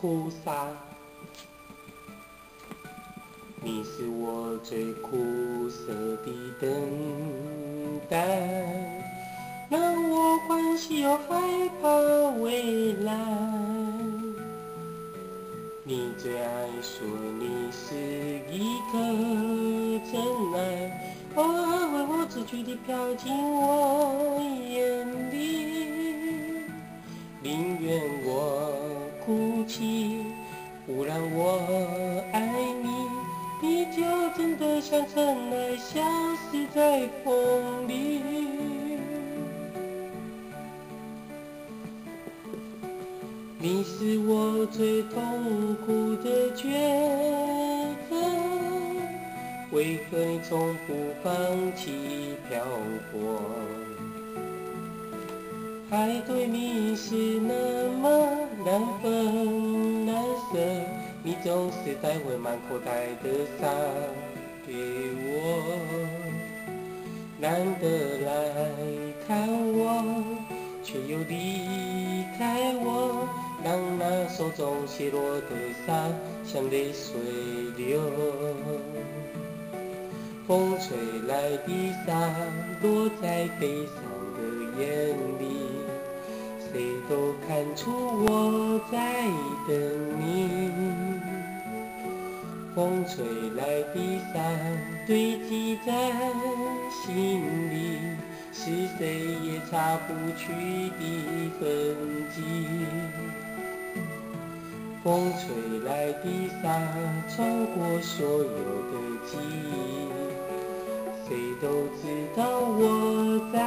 菩萨，你是我最苦涩的等待，让我欢喜又害怕未来。你最爱说你是一颗真爱，偶尔为我知趣地飘进我眼里，宁愿我哭泣，不让我爱你，你就真的像尘埃，消失在风里。你是我最痛苦的抉择，为何你从不放弃漂泊？海对你是那么难分难舍，你总是带回满口袋的沙给我，难得来看我，却又离开我，让那手中泻落的沙像泪水流。风吹来的沙落在悲伤的眼里，谁都看出我在等你。风吹来的沙堆积在心里，是谁也擦不去的痕迹。风吹来的沙穿过所有的记忆，谁都知道我在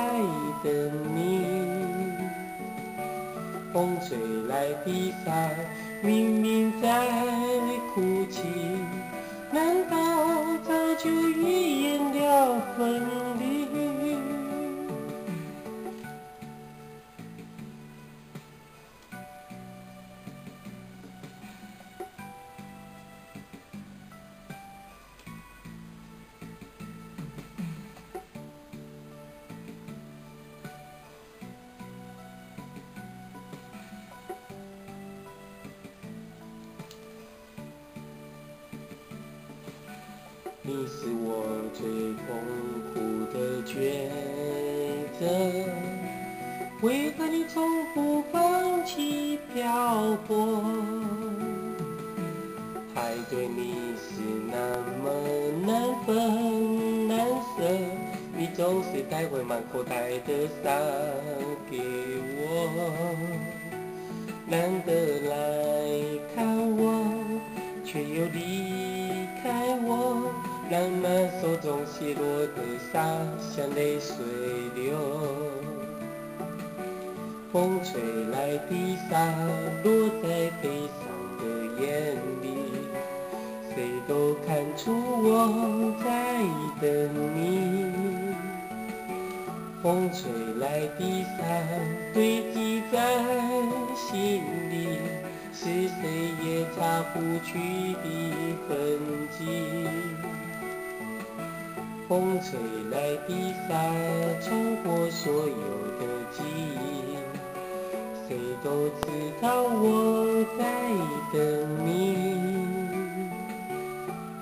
等你。风吹来的沙明明在哭泣，难道早就预言了分离？你是我最痛苦的抉择，为何你从不放弃漂泊？海对你是那么难分难舍，你总是带回满口袋的沙给我，难得来看我，却又离开我，让那手中泻落的沙像泪水流。风吹来的沙落在悲伤的眼里，谁都看出我在等你。风吹来的沙堆积在心里，是谁也擦不去的痕迹。风吹来的沙穿过所有的记忆，谁都知道我在等你。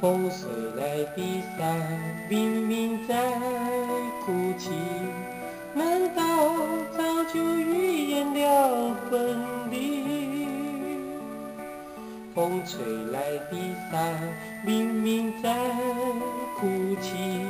风吹来的沙明明在哭泣，难道早就预言了分离？风吹来的沙明明在哭泣，